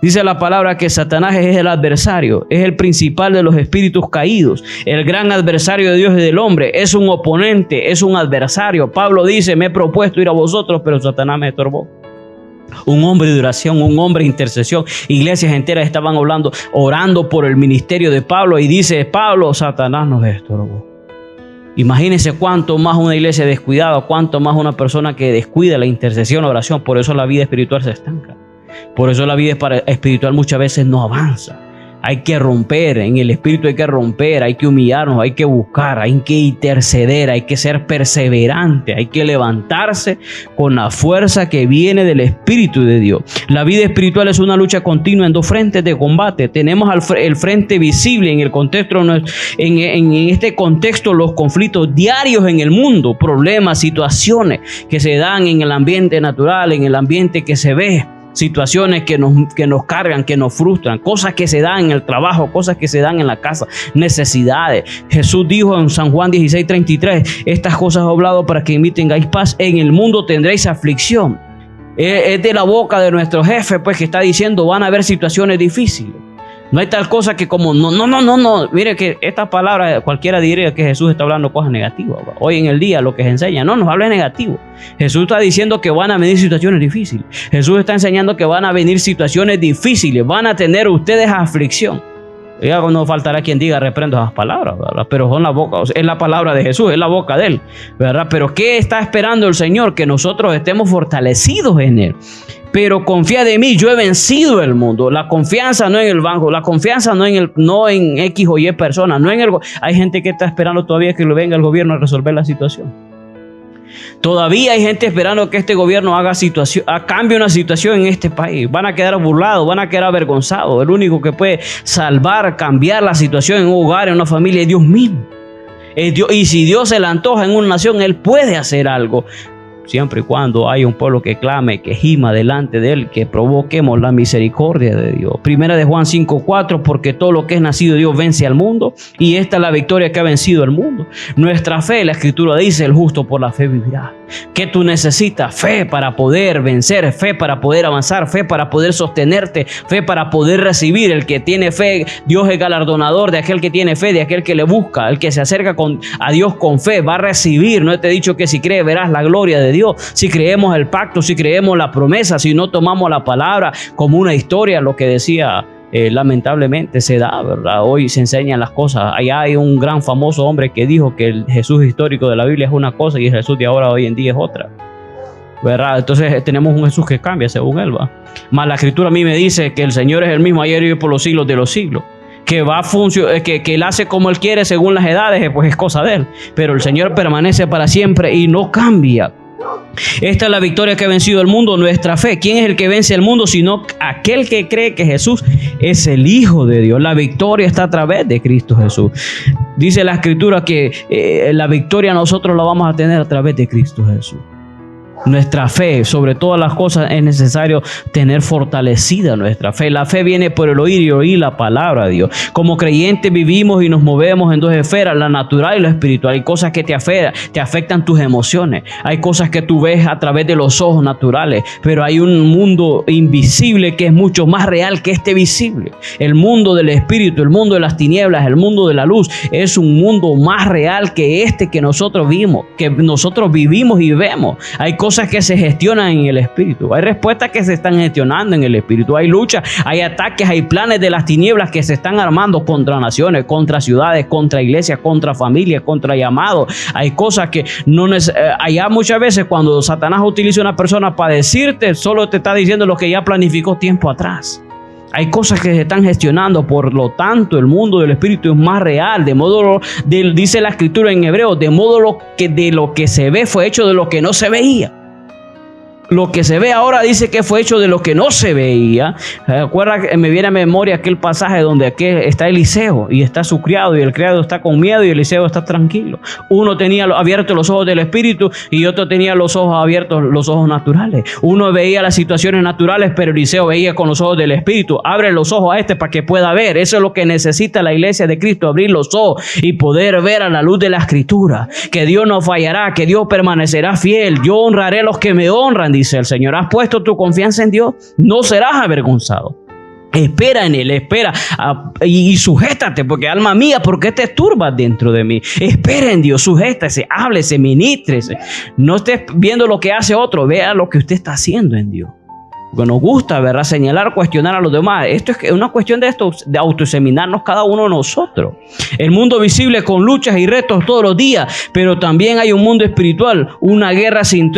Dice la palabra que Satanás es el adversario, es el principal de los espíritus caídos, el gran adversario de Dios y del hombre, es un oponente, es un adversario. Pablo dice, me he propuesto ir a vosotros, pero Satanás me estorbó. Un hombre de oración, un hombre de intercesión. Iglesias enteras estaban orando por el ministerio de Pablo, y dice Pablo: Satanás nos estorbó. Imagínense cuánto más una iglesia descuidada, cuánto más una persona que descuida la intercesión, la oración. Por eso la vida espiritual se estanca. Por eso la vida espiritual muchas veces no avanza. Hay que romper, en el espíritu hay que romper, hay que humillarnos, hay que buscar, hay que interceder, hay que ser perseverante, hay que levantarse con la fuerza que viene del Espíritu de Dios. La vida espiritual es una lucha continua en dos frentes de combate. Tenemos el frente visible en el contexto, en este contexto, los conflictos diarios en el mundo, problemas, situaciones que se dan en el ambiente natural, en el ambiente que se ve. Situaciones que nos cargan, que nos frustran, cosas que se dan en el trabajo, cosas que se dan en la casa, necesidades. Jesús dijo en San Juan 16:33: estas cosas he hablado para que en mí tengáis paz, en el mundo tendréis aflicción. Es de la boca de nuestro jefe, pues, que está diciendo: van a haber situaciones difíciles. No hay tal cosa que como no. Mire que esta palabra, cualquiera diría que Jesús está hablando cosas negativas. Hoy en el día lo que se enseña, no nos habla de negativo. Jesús está diciendo que van a venir situaciones difíciles. Jesús está enseñando que van a venir situaciones difíciles. Van a tener ustedes aflicción. Ya no faltará quien diga: reprendo esas palabras, ¿verdad? Pero son la boca, es la palabra de Jesús, es la boca de él, ¿verdad? Pero ¿qué está esperando el Señor? Que nosotros estemos fortalecidos en él. Pero confía de mí, yo he vencido el mundo. La confianza no en el banco, la confianza no en X o Y persona, no en el. Hay gente que está esperando todavía que venga el gobierno a resolver la situación. Todavía hay gente esperando que este gobierno cambie una situación en este país. Van a quedar burlados, van a quedar avergonzados. El único que puede salvar, cambiar la situación en un hogar, en una familia, es Dios mismo. Es Dios, y si Dios se le antoja en una nación, Él puede hacer algo. Siempre y cuando hay un pueblo que clame, que gima delante de él, que provoquemos la misericordia de Dios. Primera de Juan 5:4: porque todo lo que es nacido de Dios vence al mundo, y esta es la victoria que ha vencido al mundo, nuestra fe. La Escritura dice: el justo por la fe vivirá. ¿Qué tú necesitas? Fe para poder vencer, fe para poder avanzar, fe para poder sostenerte, fe para poder recibir. El que tiene fe, Dios es galardonador de aquel que tiene fe, de aquel que le busca. El que se acerca a Dios con fe va a recibir. No te he dicho que si crees verás la gloria de Dios. Si creemos el pacto, si creemos la promesa, si no tomamos la palabra como una historia, lo que decía lamentablemente se da, ¿verdad? Hoy se enseñan las cosas. Allá hay un gran famoso hombre que dijo que el Jesús histórico de la Biblia es una cosa y el Jesús de ahora hoy en día es otra, ¿verdad? Entonces tenemos un Jesús que cambia según él, ¿va? Mas la Escritura a mí me dice que el Señor es el mismo ayer y hoy por los siglos de los siglos. Que va a funcionar, que él hace como él quiere según las edades, pues es cosa de él. Pero el Señor permanece para siempre y no cambia. Esta es la victoria que ha vencido el mundo, nuestra fe. ¿Quién es el que vence el mundo? Sino aquel que cree que Jesús es el Hijo de Dios. La victoria está a través de Cristo Jesús. Dice la Escritura que la victoria nosotros la vamos a tener a través de Cristo Jesús. Nuestra fe, sobre todas las cosas, es necesario tener fortalecida nuestra fe. La fe viene por el oír y oír la palabra de Dios. Como creyentes vivimos y nos movemos en dos esferas, la natural y la espiritual. Hay cosas que te afectan tus emociones. Hay cosas que tú ves a través de los ojos naturales, pero hay un mundo invisible que es mucho más real que este visible. El mundo del espíritu, el mundo de las tinieblas, el mundo de la luz, es un mundo más real que este que nosotros vimos, que nosotros vivimos y vemos. Hay cosas que se gestionan en el espíritu, hay respuestas que se están gestionando en el espíritu, hay luchas, hay ataques, hay planes de las tinieblas que se están armando contra naciones, contra ciudades, contra iglesias, contra familias, contra llamados. Hay cosas que no allá muchas veces cuando Satanás utiliza a una persona para decirte, solo te está diciendo lo que ya planificó tiempo atrás. Hay cosas que se están gestionando, por lo tanto el mundo del espíritu es más real, de modo, dice la Escritura en Hebreo, de modo que de lo que se ve fue hecho de lo que no se veía. Lo que se ve ahora dice que fue hecho de lo que no se veía. Recuerda que me viene a memoria aquel pasaje donde aquí está Eliseo y está su criado, y el criado está con miedo y Eliseo está tranquilo. Uno tenía abiertos los ojos del espíritu y otro tenía los ojos abiertos, los ojos naturales. Uno veía las situaciones naturales, pero Eliseo veía con los ojos del espíritu. Abre los ojos a este para que pueda ver. Eso es lo que necesita la iglesia de Cristo, abrir los ojos y poder ver a la luz de la Escritura. Que Dios no fallará, que Dios permanecerá fiel. Yo honraré a los que me honran, dice el Señor. ¿Has puesto tu confianza en Dios? No serás avergonzado. Espera en Él, espera y sujétate, porque alma mía, ¿por qué te turbas dentro de mí? Espera en Dios, sujétese, háblese, ministrese. No estés viendo lo que hace otro, vea lo que usted está haciendo en Dios. Porque nos gusta, ¿verdad?, señalar, cuestionar a los demás. Esto es una cuestión de autoexaminarnos cada uno de nosotros. El mundo visible con luchas y retos todos los días, pero también hay un mundo espiritual, una guerra sin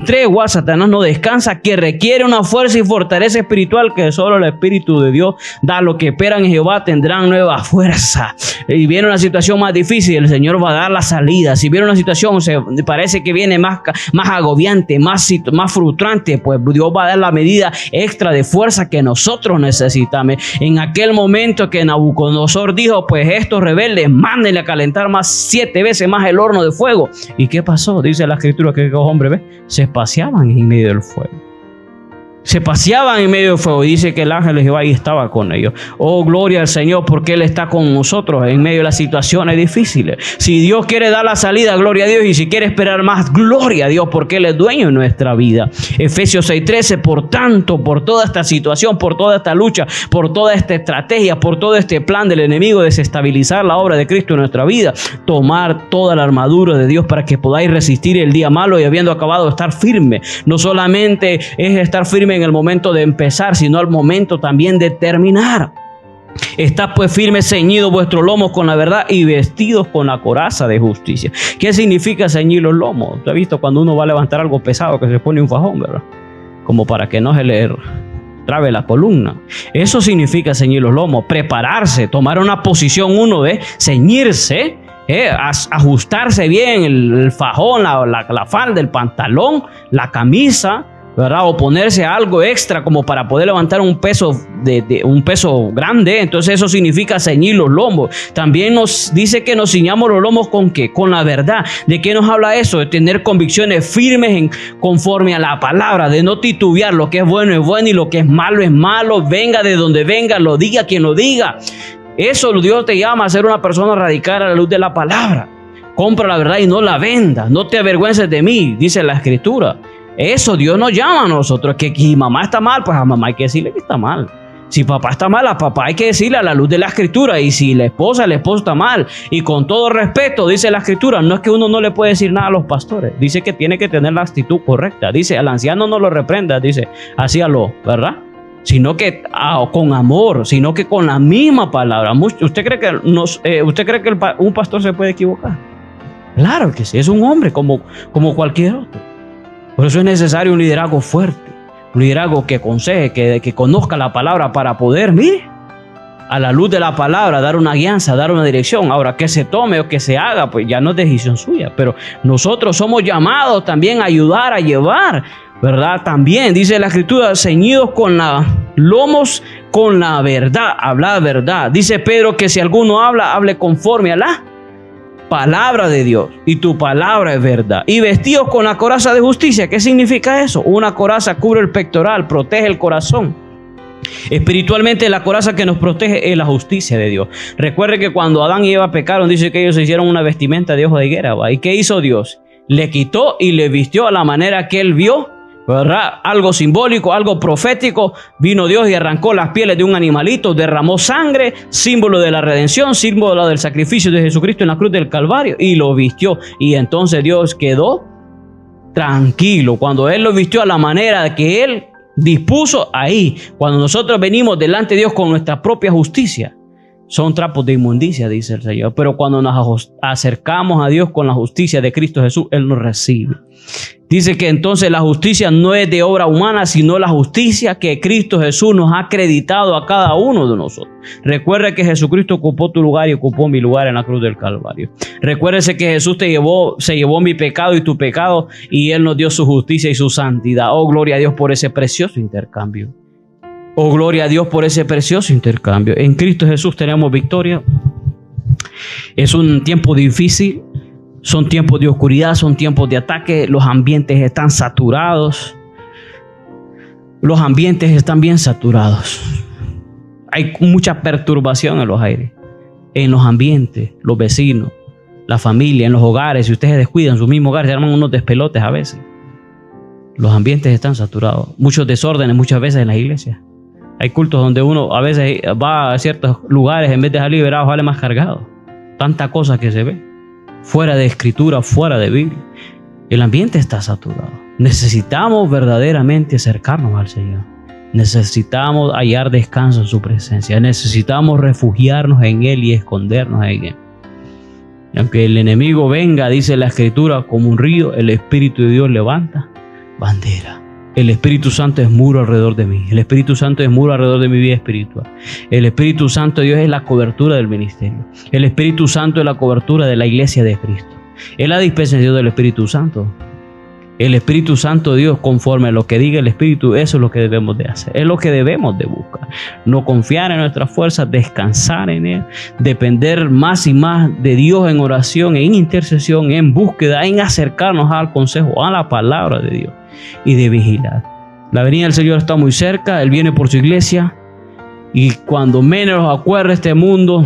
tregua. Satanás no descansa, que requiere una fuerza y fortaleza espiritual que solo el Espíritu de Dios da. Los que esperan en Jehová tendrán nueva fuerza. Y viene una situación más difícil, el Señor va a dar la salida. Si viene una situación, parece que viene más agobiante, más frustrante, pues Dios va a dar la medida extra de fuerza que nosotros necesitamos. En aquel momento que Nabucodonosor dijo, pues estos rebeldes, mándenle a calentar 7 veces más el horno de fuego. ¿Y qué pasó? Dice la escritura que los hombres se paseaban en medio del fuego. Se paseaban en medio del fuego. Y dice que el ángel de Jehová ahí estaba con ellos. Oh, gloria al Señor, porque Él está con nosotros en medio de las situaciones difíciles. Si Dios quiere dar la salida, gloria a Dios. Y si quiere esperar más, gloria a Dios, porque Él es dueño de nuestra vida. Efesios 6:13, por tanto, por toda esta situación, por toda esta lucha, por toda esta estrategia, por todo este plan del enemigo de desestabilizar la obra de Cristo en nuestra vida, tomar toda la armadura de Dios para que podáis resistir el día malo y habiendo acabado estar firme. No solamente es estar firme en el momento de empezar, sino al momento también de terminar. Está pues firme, ceñido vuestros lomos con la verdad y vestidos con la coraza de justicia. ¿Qué significa ceñir los lomos? ¿Tú has visto cuando uno va a levantar algo pesado que se pone un fajón, verdad? Como para que no se le trabe la columna. Eso significa ceñir los lomos, prepararse, tomar una posición uno de ceñirse, ajustarse bien el fajón, la falda, el pantalón, la camisa, ¿verdad? O ponerse algo extra como para poder levantar un peso un peso grande. Entonces eso significa ceñir los lomos. También nos dice que nos ciñamos los lomos ¿con qué? Con la verdad. ¿De qué nos habla eso? De tener convicciones firmes conforme a la palabra, de no titubear. Lo que es bueno y lo que es malo, venga de donde venga, lo diga quien lo diga. Eso Dios te llama a ser una persona radical a la luz de la palabra. Compra la verdad y no la venda. No te avergüences de mí, dice la escritura. Eso Dios nos llama a nosotros. Que si mamá está mal, pues a mamá hay que decirle que está mal. Si papá está mal, a papá hay que decirle a la luz de la escritura. Y si el esposo está mal. Y con todo respeto, dice la escritura, no es que uno no le puede decir nada a los pastores. Dice que tiene que tener la actitud correcta. Dice, al anciano no lo reprenda. Dice, hacíalo, ¿verdad? Sino que con amor, sino que con la misma palabra. ¿Usted cree que un pastor se puede equivocar? Claro que sí, es un hombre como cualquier otro. Por eso es necesario un liderazgo fuerte, un liderazgo que aconseje, que conozca la palabra para poder, mire, a la luz de la palabra, dar una guianza, dar una dirección. Ahora, que se tome o que se haga, pues ya no es decisión suya. Pero nosotros somos llamados también a ayudar, a llevar, ¿verdad? También dice la escritura, ceñidos con los lomos con la verdad, habla verdad. Dice Pedro que si alguno hable conforme a la palabra de Dios, y tu palabra es verdad. Y vestidos con la coraza de justicia. ¿Qué significa eso? Una coraza cubre el pectoral, protege el corazón. Espiritualmente, la coraza que nos protege es la justicia de Dios. Recuerde que cuando Adán y Eva pecaron, dice que ellos se hicieron una vestimenta de hoja de higuera, ¿va? ¿Y qué hizo Dios? Le quitó y le vistió a la manera que él vio, ¿verdad? Algo simbólico, algo profético. Vino Dios y arrancó las pieles de un animalito, derramó sangre, símbolo de la redención, símbolo del sacrificio de Jesucristo en la cruz del Calvario, y lo vistió. Y entonces Dios quedó tranquilo cuando Él lo vistió a la manera que Él dispuso. Ahí, cuando nosotros venimos delante de Dios con nuestra propia justicia, son trapos de inmundicia, dice el Señor. Pero cuando nos acercamos a Dios con la justicia de Cristo Jesús, Él nos recibe. Dice que entonces la justicia no es de obra humana, sino la justicia que Cristo Jesús nos ha acreditado a cada uno de nosotros. Recuerda que Jesucristo ocupó tu lugar y ocupó mi lugar en la cruz del Calvario. Recuérdese que Jesús se llevó mi pecado y tu pecado, y Él nos dio su justicia y su santidad. Oh, gloria a Dios por ese precioso intercambio. Oh, gloria a Dios por ese precioso intercambio. En Cristo Jesús tenemos victoria. Es un tiempo difícil. Son tiempos de oscuridad, son tiempos de ataque. Los ambientes están saturados. Los ambientes están bien saturados. Hay mucha perturbación en los aires, en los ambientes, los vecinos, la familia, en los hogares. Si ustedes descuidan su mismo hogar, se arman unos despelotes a veces. Los ambientes están saturados. Muchos desórdenes muchas veces en las iglesias. Hay cultos donde uno a veces va a ciertos lugares, en vez de salir liberado, sale más cargado. Tanta cosa que se ve. Fuera de escritura, fuera de Biblia. El ambiente está saturado. Necesitamos verdaderamente acercarnos al Señor. Necesitamos hallar descanso en su presencia. Necesitamos refugiarnos en Él y escondernos en Él. Y aunque el enemigo venga, dice la Escritura, como un río, el Espíritu de Dios levanta bandera. El Espíritu Santo es muro alrededor de mí. El Espíritu Santo es muro alrededor de mi vida espiritual. El Espíritu Santo de Dios es la cobertura del ministerio. El Espíritu Santo es la cobertura de la iglesia de Cristo. Es la dispensación del Espíritu Santo. El Espíritu Santo de Dios, conforme a lo que diga el Espíritu, eso es lo que debemos de hacer. Es lo que debemos de buscar. No confiar en nuestras fuerzas, descansar en Él, depender más y más de Dios en oración, en intercesión, en búsqueda, en acercarnos al consejo, a la palabra de Dios y de vigilar. La venida del Señor está muy cerca. Él viene por su iglesia y cuando menos acuerde este mundo,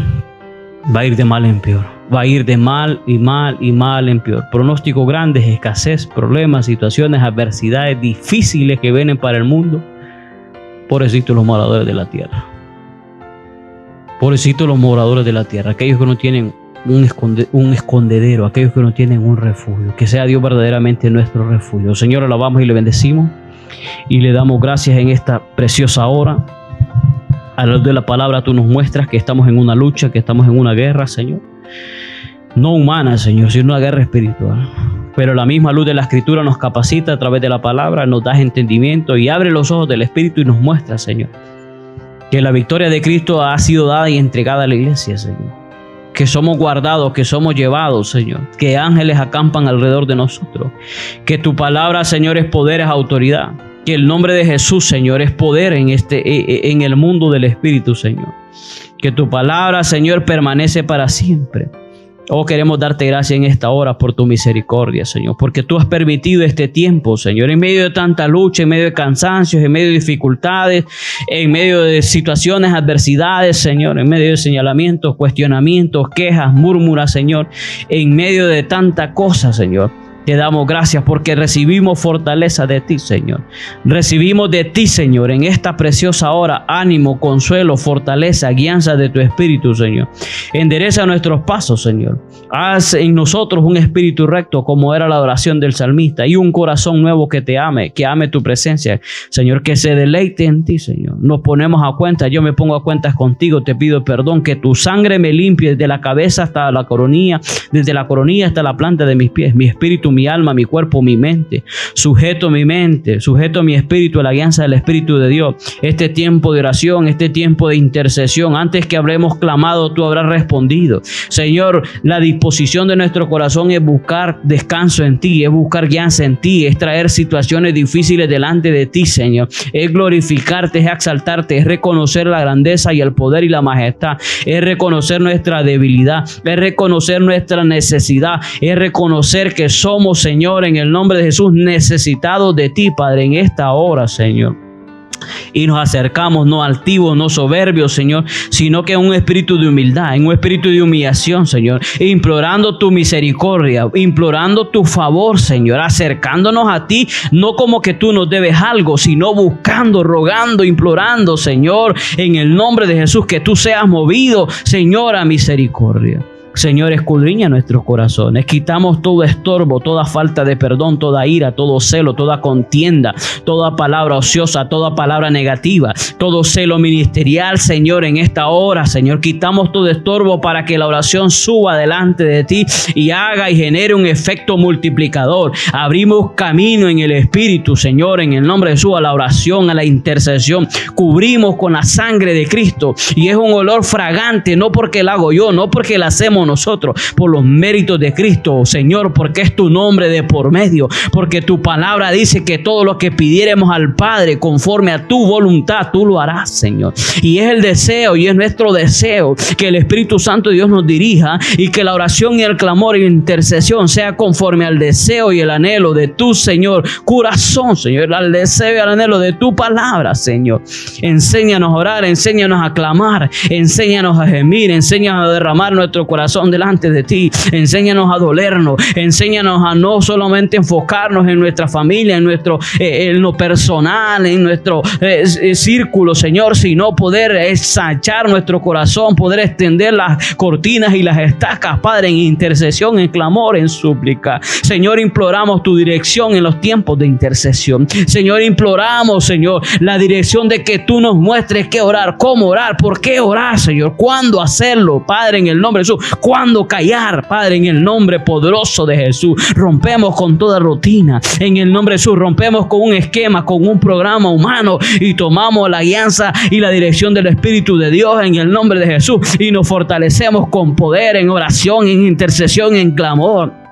va a ir de mal en peor. Va a ir de mal y mal y mal en peor. Pronósticos grandes, escasez, problemas, situaciones, adversidades difíciles que vienen para el mundo. Pobrecitos los moradores de la tierra. Pobrecitos los moradores de la tierra. Aquellos que no tienen un escondedero, aquellos que no tienen un refugio. Que sea Dios verdaderamente nuestro refugio. Señor, alabamos y le bendecimos y le damos gracias en esta preciosa hora. A la luz de la palabra tú nos muestras que estamos en una lucha, que estamos en una guerra, Señor. No humana, Señor, sino una guerra espiritual. Pero la misma luz de la Escritura nos capacita a través de la palabra, nos da entendimiento y abre los ojos del Espíritu y nos muestra, Señor, que la victoria de Cristo ha sido dada y entregada a la iglesia, Señor. Que somos guardados, que somos llevados, Señor. Que ángeles acampan alrededor de nosotros. Que tu palabra, Señor, es poder, es autoridad. Que el nombre de Jesús, Señor, es poder en el mundo del Espíritu, Señor. Que tu palabra, Señor, permanece para siempre. Oh, queremos darte gracias en esta hora por tu misericordia, Señor, porque tú has permitido este tiempo, Señor, en medio de tanta lucha, en medio de cansancios, en medio de dificultades, en medio de situaciones, adversidades, Señor, en medio de señalamientos, cuestionamientos, quejas, murmuras, Señor, en medio de tanta cosa, Señor. Te damos gracias porque recibimos fortaleza de ti, Señor. Recibimos de ti, Señor, en esta preciosa hora, ánimo, consuelo, fortaleza, guianza de tu Espíritu, Señor. Endereza nuestros pasos, Señor. Haz en nosotros un espíritu recto como era la oración del salmista y un corazón nuevo que te ame, que ame tu presencia, Señor, que se deleite en ti, Señor. Nos ponemos a cuenta, yo me pongo a cuentas contigo, te pido perdón, que tu sangre me limpie desde la cabeza hasta la coronilla, desde la coronilla hasta la planta de mis pies, mi espíritu, mi alma, mi cuerpo, mi mente. Sujeto mi mente, sujeto mi espíritu a la guianza del Espíritu de Dios. Este tiempo de oración, este tiempo de intercesión, antes que habremos clamado, tú habrás respondido. Señor, la disposición de nuestro corazón es buscar descanso en ti, es buscar guianza en ti, es traer situaciones difíciles delante de ti, Señor. Es glorificarte, es exaltarte, es reconocer la grandeza y el poder y la majestad, es reconocer nuestra debilidad, es reconocer nuestra necesidad, es reconocer que somos, Señor, en el nombre de Jesús, necesitados de ti, Padre, en esta hora, Señor. Y nos acercamos no altivos, no soberbios, Señor, sino que en un espíritu de humildad, en un espíritu de humillación, Señor, implorando tu misericordia, implorando tu favor, Señor, acercándonos a ti, no como que tú nos debes algo, sino buscando, rogando, implorando, Señor, en el nombre de Jesús, que tú seas movido, Señor, a misericordia. Señor, escudriña nuestros corazones. Quitamos todo estorbo, toda falta de perdón, toda ira, todo celo, toda contienda, toda palabra ociosa, toda palabra negativa, todo celo ministerial, Señor, en esta hora, Señor. Quitamos todo estorbo para que la oración suba delante de ti y haga y genere un efecto multiplicador. Abrimos camino en el Espíritu, Señor, en el nombre de Jesús, a la oración, a la intercesión. Cubrimos con la sangre de Cristo y es un olor fragante, no porque la hago yo, no porque la hacemos nosotros, por los méritos de Cristo, Señor, porque es tu nombre de por medio, porque tu palabra dice que todo lo que pidiéramos al Padre conforme a tu voluntad, tú lo harás, Señor. Y es el deseo y es nuestro deseo que el Espíritu Santo de Dios nos dirija y que la oración y el clamor y la intercesión sea conforme al deseo y el anhelo de tu, Señor, corazón, Señor, al deseo y al anhelo de tu palabra, Señor. Enséñanos a orar, enséñanos a clamar, enséñanos a gemir, enséñanos a derramar nuestro corazón corazón delante de ti. Enséñanos a dolernos, enséñanos a no solamente enfocarnos en nuestra familia, en lo personal, en nuestro círculo, Señor, sino poder ensanchar nuestro corazón, poder extender las cortinas y las estacas, Padre, en intercesión, en clamor, en súplica. Señor, imploramos tu dirección en los tiempos de intercesión. Señor, imploramos, Señor, la dirección de que tú nos muestres qué orar, cómo orar, por qué orar, Señor, cuándo hacerlo, Padre, en el nombre de Jesús, cuándo callar, Padre, en el nombre poderoso de Jesús. Rompemos con toda rutina, en el nombre de Jesús, rompemos con un esquema, con un programa humano y tomamos la guianza y la dirección del Espíritu de Dios en el nombre de Jesús y nos fortalecemos con poder en oración, en intercesión, en clamor.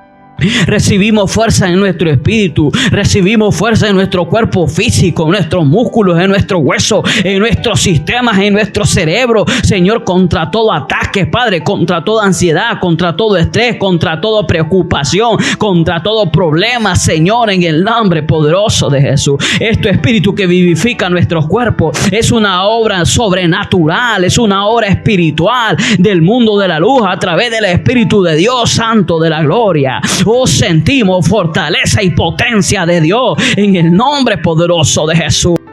Recibimos fuerza en nuestro espíritu, recibimos fuerza en nuestro cuerpo físico, en nuestros músculos, en nuestros huesos, en nuestros sistemas, en nuestro cerebro, Señor, contra todo ataque, Padre, contra toda ansiedad, contra todo estrés, contra toda preocupación, contra todo problema, Señor, en el nombre poderoso de Jesús. Este espíritu que vivifica nuestros cuerpos es una obra sobrenatural, es una obra espiritual del mundo de la luz a través del Espíritu de Dios Santo de la gloria. Oh, sentimos fortaleza y potencia de Dios en el nombre poderoso de Jesús.